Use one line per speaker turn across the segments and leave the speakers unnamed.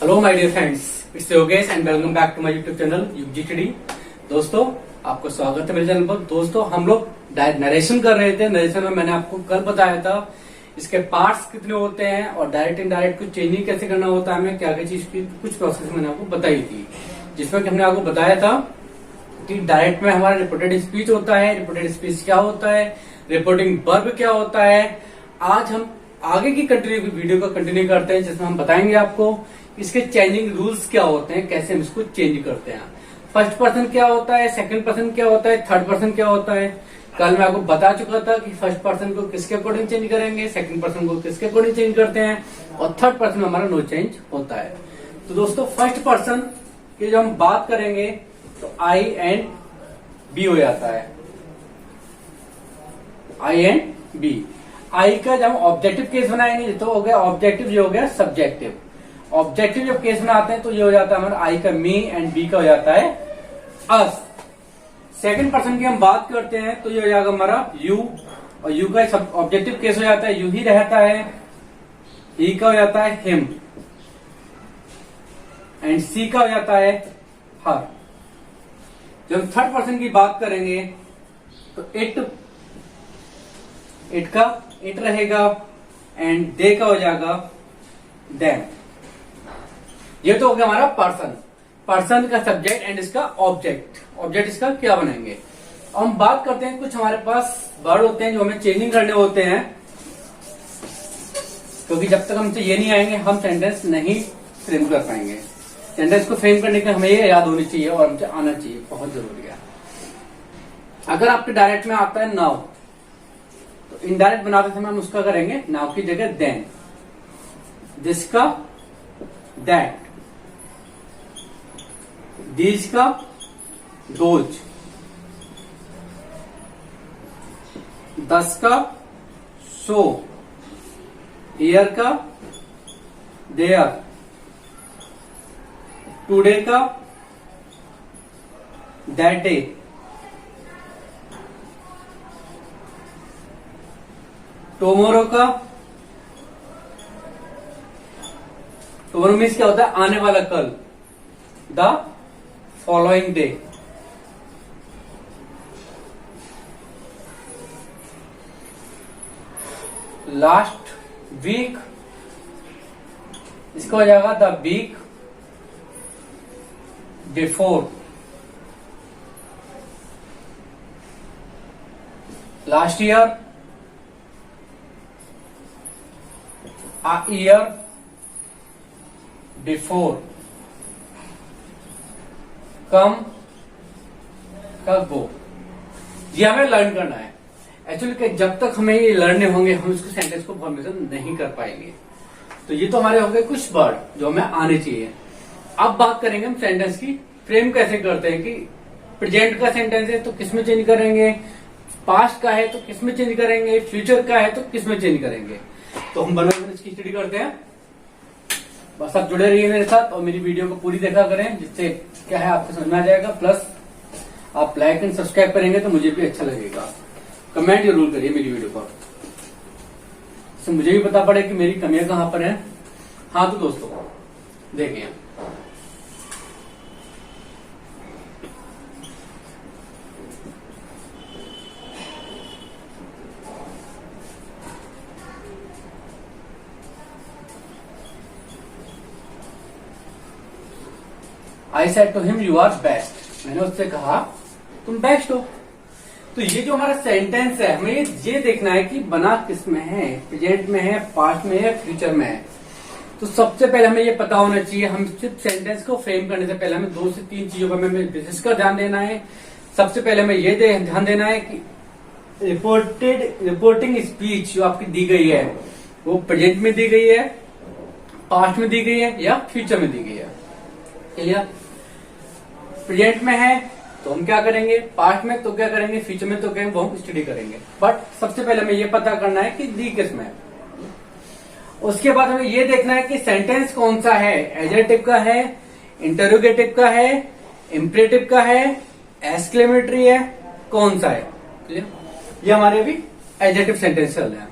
Hello my dear friends, it's Yogesh and welcome back to my YouTube channel UGTD. दोस्तों, आपको स्वागत है मेरे चैनल पर। दोस्तों, हम लोग नरेशन कर रहे थे। नरेशन में मैंने आपको कल बताया था इसके पार्ट्स कितने होते हैं और डायरेक्ट इनडायरेक्ट को चेंजिंग कैसे करना होता है, हमें क्या क्या चीज की कुछ प्रोसेस मैंने आपको बताई थी, जिसमें कि हमने आपको बताया था कि डायरेक्ट में हमारा रिपोर्टेड स्पीच होता है। रिपोर्टेड स्पीच क्या होता है, रिपोर्टिंग वर्ब क्या होता है। आज हम आगे की वीडियो को कंटिन्यू करते हैं, जिसमें हम बताएंगे आपको इसके चेंजिंग रूल्स क्या होते हैं, कैसे हम इसको चेंज करते हैं। फर्स्ट पर्सन क्या होता है, सेकंड पर्सन क्या होता है, थर्ड पर्सन क्या होता है। कल मैं आपको बता चुका था कि फर्स्ट पर्सन को किसके अकॉर्डिंग चेंज करेंगे, सेकंड पर्सन को किसके अकॉर्डिंग चेंज करते हैं और थर्ड पर्सन में हमारा नो चेंज होता है। तो दोस्तों, फर्स्ट पर्सन की जब हम बात करेंगे तो आई एंड बी हो जाता है। आई एंड बी। आई का जब ऑब्जेक्टिव केस बनाएंगे तो हो गया ऑब्जेक्टिव, ये हो गया सब्जेक्टिव। ऑब्जेक्टिव जब केस बनाते हैं तो ये हो जाता है हमारा आई का मी एंड बी का हो जाता है अस। सेकंड पर्सन की हम बात करते हैं तो ये हो जाएगा हमारा यू, और यू का सब ऑब्जेक्टिव केस हो जाता है यू ही रहता है। ही का हो जाता है हिम एंड सी का हो जाता है हर। जब थर्ड पर्सन की बात करेंगे तो इट का इट रहेगा एंड दे का हो जाएगा देम। ये तो हो गया हमारा पर्सन। पर्सन का सब्जेक्ट एंड इसका ऑब्जेक्ट। ऑब्जेक्ट इसका क्या बनाएंगे। अब हम बात करते हैं, कुछ हमारे पास वर्ड होते हैं जो हमें चेंजिंग करने होते हैं, क्योंकि जब तक हमसे ये नहीं आएंगे हम सेंटेंस नहीं फ्रेम कर पाएंगे। सेंटेंस को फ्रेम करने के हमें ये याद होनी चाहिए और हमसे आना चाहिए, बहुत जरूरी है। अगर आपके डायरेक्ट में आता है नाउ, तो इनडायरेक्ट बनाते समय हम उसका करेंगे नाउ की जगह देन। जिसका दैट, दीज का दोज, दस का सो, ईयर का देयर, टुडे का दैट डे, टुमारो का, टुमारो मीन्स क्या होता है आने वाला कल, the following day. Last week, इसका हो जाएगा the week before. Last year, a year before. Come का गो। ये हमें लर्न करना है एक्चुअली। जब तक हमें ये लर्न नहीं होंगे हम इसको सेंटेंस को फॉर्मेशन नहीं कर पाएंगे। तो ये तो हमारे हो गए कुछ वर्ड जो हमें आने चाहिए। अब बात करेंगे हम सेंटेंस की फ्रेम कैसे करते हैं, कि प्रेजेंट का सेंटेंस है तो किसमें चेंज करेंगे, पास्ट का है तो किसमें चेंज करेंगे, फ्यूचर का है तो किसमें चेंज करेंगे। तो हम बराबर इसकी स्टडी करते हैं। बस आप जुड़े रहिए मेरे साथ और मेरी वीडियो को पूरी देखा करें, जिससे क्या है आपको समझ में आ जाएगा। प्लस आप लाइक एंड सब्सक्राइब करेंगे तो मुझे भी अच्छा लगेगा। कमेंट जरूर करिए मेरी वीडियो पर, इससे मुझे भी पता पड़े कि मेरी कमियां कहां पर हैं। हाँ तो दोस्तों देखिए, I said to him you are best. मैंने उससे कहा तुम बेस्ट हो। तो ये जो हमारा सेंटेंस है, हमें ये देखना है कि बना किस में है, प्रेजेंट में है, पास्ट में है, फ्यूचर में है। तो सबसे पहले हमें ये पता होना चाहिए, हम सिर्फ सेंटेंस को फ्रेम करने से पहले हमें 2 से 3 चीजों पर हमें विशेष कर ध्यान देना है। सबसे पहले हमें ये ध्यान देना है कि रिपोर्टिंग स्पीच जो आपकी दी गई है वो प्रेजेंट में दी गई है, पास्ट में दी गई है या फ्यूचर में दी गई है। क्लियर? प्रेजेंट में है तो हम क्या करेंगे, पास्ट में तो क्या करेंगे, फ्यूचर में तो क्या वो हम स्टडी करेंगे। बट सबसे पहले हमें ये पता करना है कि दी किस में है। उसके बाद हमें ये देखना है कि सेंटेंस कौन सा है, एडजेक्टिव का है, इंटरोगेटिव का है, इंपरेटिव का है, एक्सक्लेमेटरी है, कौन सा है। क्लियर? ये हमारे अभी एडजेक्टिव सेंटेंस चल रहे हैं।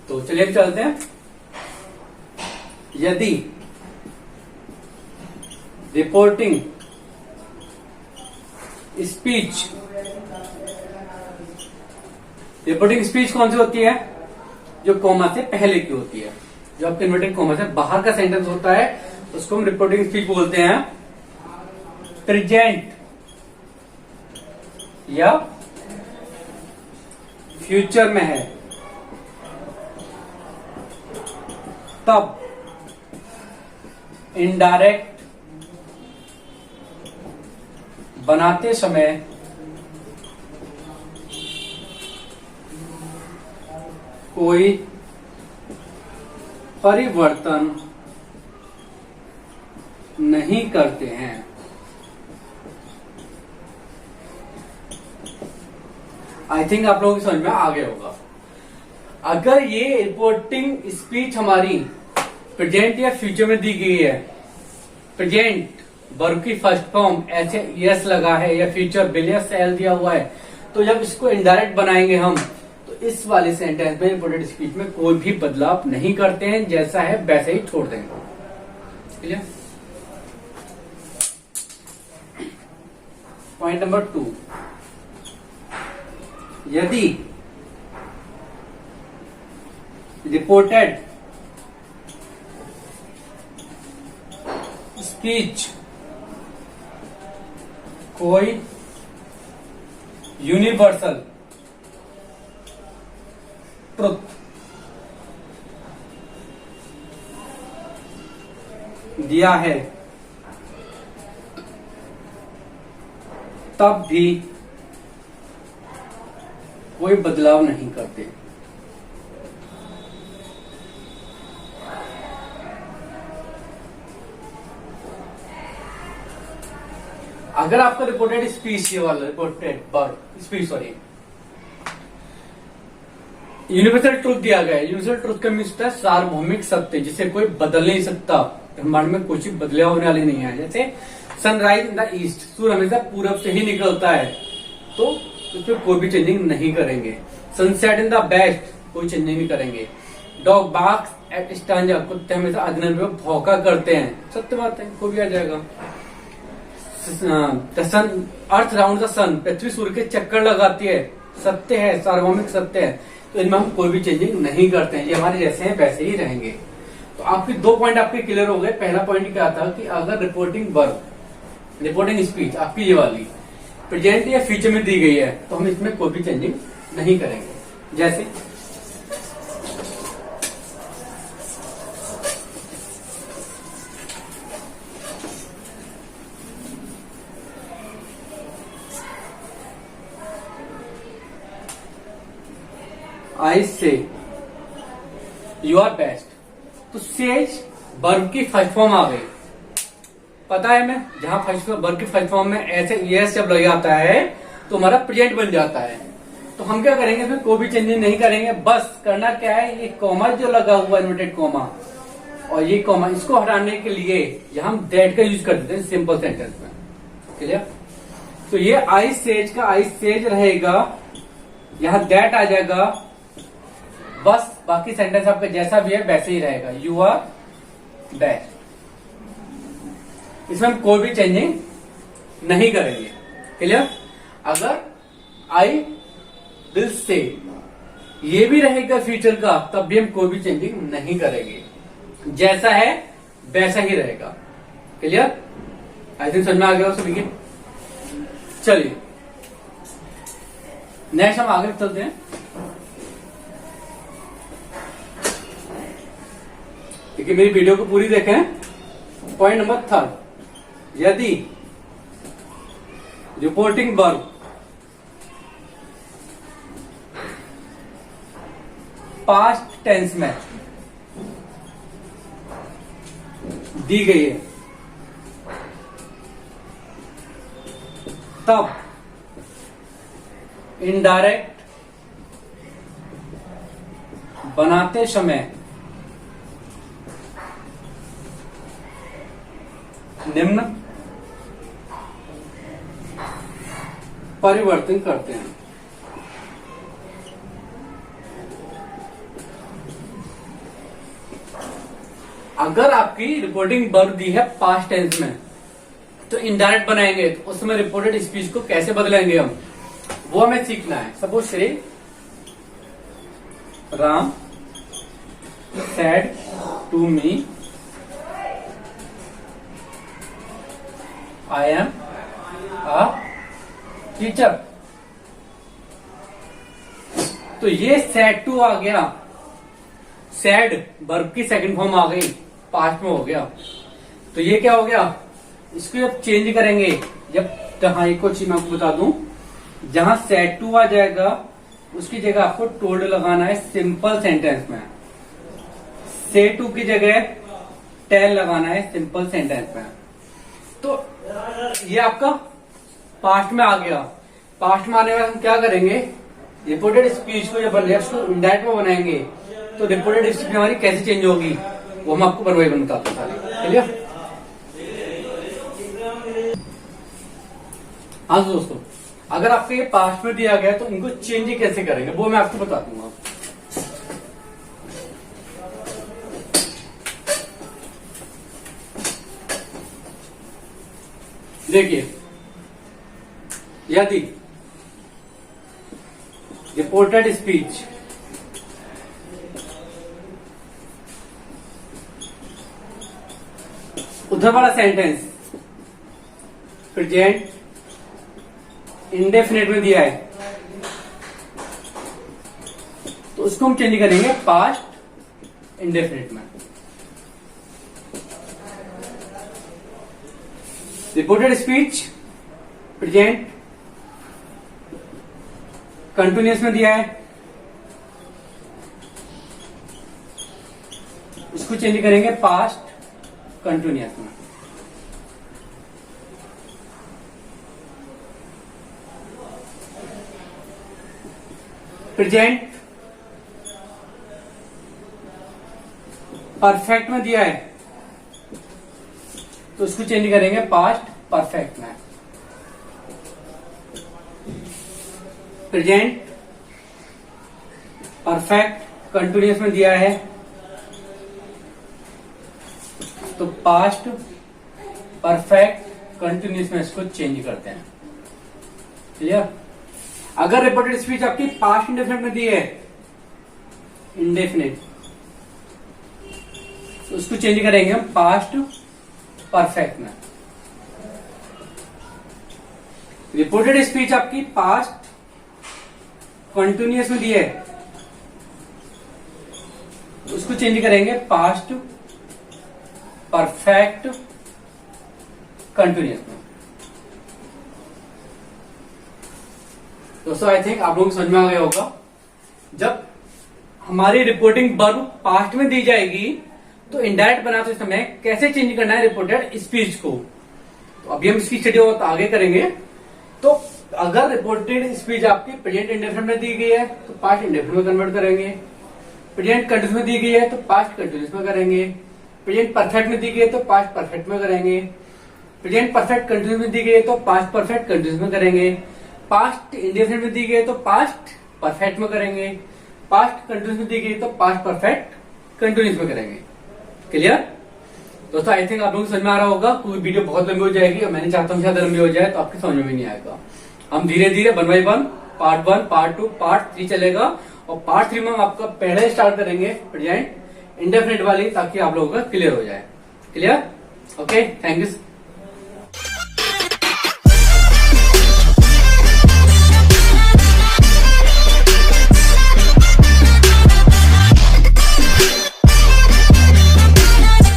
तो चलिए चलते हैं। यदि रिपोर्टिंग स्पीच। रिपोर्टिंग स्पीच कौन सी होती है? जो कॉमा से पहले की होती है। जो आपके इन्वर्टेड कॉमा से बाहर का सेंटेंस होता है उसको हम रिपोर्टिंग स्पीच बोलते हैं। प्रेजेंट या फ्यूचर में है तब इनडायरेक्ट बनाते समय कोई परिवर्तन नहीं करते हैं। आई थिंक आप लोगों की समझ में आ गया होगा। अगर ये रिपोर्टिंग स्पीच हमारी प्रेजेंट या फ्यूचर में दी गई है, प्रेजेंट वर्ब की फर्स्ट फॉर्म ऐसे यस लगा है या फ्यूचर बिल या सेल दिया हुआ है, तो जब इसको इनडायरेक्ट बनाएंगे हम तो इस वाले सेंटेंस में रिपोर्टेड स्पीच में कोई भी बदलाव नहीं करते हैं, जैसा है वैसे ही छोड़ देंगे। क्लियर? पॉइंट नंबर 2, यदि रिपोर्टेड स्पीच कोई यूनिवर्सल ट्रुथ दिया है तब भी कोई बदलाव नहीं करते। अगर आपका रिपोर्टेड स्पीच ये वाला reported verb speech sorry universal truth दिया गया है। यूनिवर्सल ट्रुथ का मीन्स होता है सार्वभौमिक सत्य जिसे कोई बदल नहीं सकता, ब्रह्मांड में कुछ बदलाव होने वाले नहीं है। जैसे सनराइज इन द ईस्ट, सूर्य हमेशा पूरब से ही निकलता है तो उसमें कोई भी चेंजिंग नहीं करेंगे। सनसेट इन द वेस्ट, कोई चेंजिंग नहीं करेंगे। डॉग बार्क्स एट स्टांजा, कुत्ते हमेशा अग्नि में भौंका करते हैं, सत्य बात है, कोई भी आ जाएगा। सन अर्थ राउंड द सन, पृथ्वी सूर्य के चक्कर लगाती है, सत्य है, सार्वभौमिक सत्य है, तो इनमें हम कोई भी चेंजिंग नहीं करते हैं, ये हमारे जैसे हैं वैसे ही रहेंगे। तो आपके 2 पॉइंट आपके क्लियर हो गए। पहला पॉइंट क्या था कि अगर रिपोर्टिंग वर्ब रिपोर्टिंग स्पीच आपकी ये वाली प्रेजेंट या फ्यूचर में दी गई है तो हम इसमें कोई भी चेंजिंग नहीं करेंगे। जैसे आई से यू आर बेस्ट, तो सेज वर्ब की फर्स्ट फॉर्म आ गई, पता है मैं जहां फर्स्ट वर्ब की फर्स्ट फॉर्म में ऐसे यस जब लग जाता है तो हमारा प्रेजेंट बन जाता है। तो हम क्या करेंगे, फिर कोई भी चेंजिंग नहीं करेंगे। बस करना क्या है, ये कॉमा जो लगा हुआ इन्वर्टेड कॉमा और ये कॉमा, इसको हटाने के लिए यहाँ हम दैट का यूज कर देते हैं सिंपल सेंटेंस में। क्लियर? तो ये आई सेज का आई सेज रहेगा, यहाँ दैट आ जाएगा, बस बाकी सेंटेंस आपका जैसा भी है वैसे ही रहेगा। यू आर बेस्ट, इसमें हम कोई भी चेंजिंग नहीं करेंगे। क्लियर? अगर आई विल से ये भी रहेगा फ्यूचर का, तब भी हम कोई भी चेंजिंग नहीं करेंगे, जैसा है वैसा ही रहेगा। क्लियर? आई थिंक समझ में आ गया सभी के। चलिए नेक्स्ट हम आगे चलते हैं। देखिए मेरी वीडियो को पूरी देखें। पॉइंट नंबर 3, यदि रिपोर्टिंग वर्ब पास्ट टेंस में दी गई है तब इनडायरेक्ट बनाते समय निम्न परिवर्तन करते हैं। अगर आपकी रिपोर्टिंग वर्ब दी है पास्ट टेंस में तो इनडायरेक्ट बनाएंगे, तो उस समय रिपोर्टेड स्पीच को कैसे बदलेंगे हम, वो हमें सीखना है। Suppose Shri Ram said to me I am a teacher. तो ये सेड टू आ गया, सेड वर्ब की सेकंड फॉर्म आ गई, पास्ट में हो गया। तो ये क्या हो गया, इसको जब चेंज करेंगे, जब जहां एक चीज मैं आपको बता दूं, जहां सेड टू आ जाएगा उसकी जगह आपको टोल्ड लगाना है सिंपल सेंटेंस में। से टू की जगह टेल लगाना है सिंपल सेंटेंस में। तो ये आपका पास्ट में आ गया। पास्ट में आने के बाद हम क्या करेंगे, रिपोर्टेड स्पीच को जब इंडायरेक्ट में बनाएंगे तो रिपोर्टेड स्पीच हमारी कैसे चेंज होगी, वो हम आपको वन बाय वन बताते हैं। चलिए, हाँ दोस्तों, अगर आपके ये पास्ट में दिया गया तो इनको चेंज कैसे करेंगे वो मैं आपको बता दूंगा। देखिए, यदि रिपोर्टेड स्पीच उधर वाला सेंटेंस प्रेजेंट इंडेफिनिट में दिया है तो उसको हम चेंज करेंगे पास्ट इंडेफिनिट में। रिपोर्टेड स्पीच प्रेजेंट कंटिन्यूअस में दिया है, इसको चेंज करेंगे पास्ट कंटिन्यूअस में। प्रेजेंट परफेक्ट में दिया है तो उसको चेंज करेंगे पास्ट परफेक्ट में। प्रेजेंट परफेक्ट कंटिन्यूअस में दिया है तो पास्ट परफेक्ट कंटिन्यूअस में इसको चेंज करते हैं। क्लियर? अगर रिपोर्टेड स्पीच आपकी पास्ट इंडेफिनिट में दी है, इंडेफिनिट, तो उसको चेंज करेंगे हम पास्ट परफेक्ट में। रिपोर्टेड स्पीच आपकी पास्ट कंटिन्यूअस में दी है, उसको चेंज करेंगे पास्ट परफेक्ट कंटिन्यूअस में। दोस्तों, आई थिंक आप लोगों को समझ में आ गया होगा। जब हमारी रिपोर्टिंग वर्ब पास्ट में दी जाएगी तो इनडायरेक्ट बनाते समय कैसे चेंज करना है रिपोर्टेड स्पीच को, तो अभी हम इसकी स्टडी और आगे करेंगे। तो अगर रिपोर्टेड स्पीच आपकी प्रेजेंट इंडेफिनिट में दी गई है तो पास्ट इंडेफिनिट में कन्वर्ट करेंगे, प्रेजेंट कंटिन्यूअस में दी गई है तो पास्ट कंटिन्यूअस में करेंगे, प्रेजेंट परफेक्ट में दी गई है तो पास्ट परफेक्ट में करेंगे, प्रेजेंट परफेक्ट कंटिन्यूअस में दी गई है तो पास्ट परफेक्ट कंटिन्यूअस में करेंगे, पास्ट इंडेफिनिट में दी गई है तो पास्ट परफेक्ट में करेंगे, पास्ट कंटिन्यूअस में दी गई है तो पास्ट परफेक्ट कंटिन्यूअस में करेंगे। क्लियर? दोस्तों, आई थिंक आप लोगों को समझ में आ रहा होगा। क्योंकि वीडियो बहुत लंबी हो जाएगी और मैंने चाहता हूँ ज्यादा लंबी हो जाए तो आपके समझ में भी नहीं आएगा। हम धीरे धीरे one by one, part 1, part 2, part 3 चलेगा और पार्ट 3 में हम आपका पहले स्टार्ट करेंगे प्रेजेंट इंडेफिनिट वाली, ताकि आप लोगों का क्लियर हो जाए। क्लियर? Okay, thank you.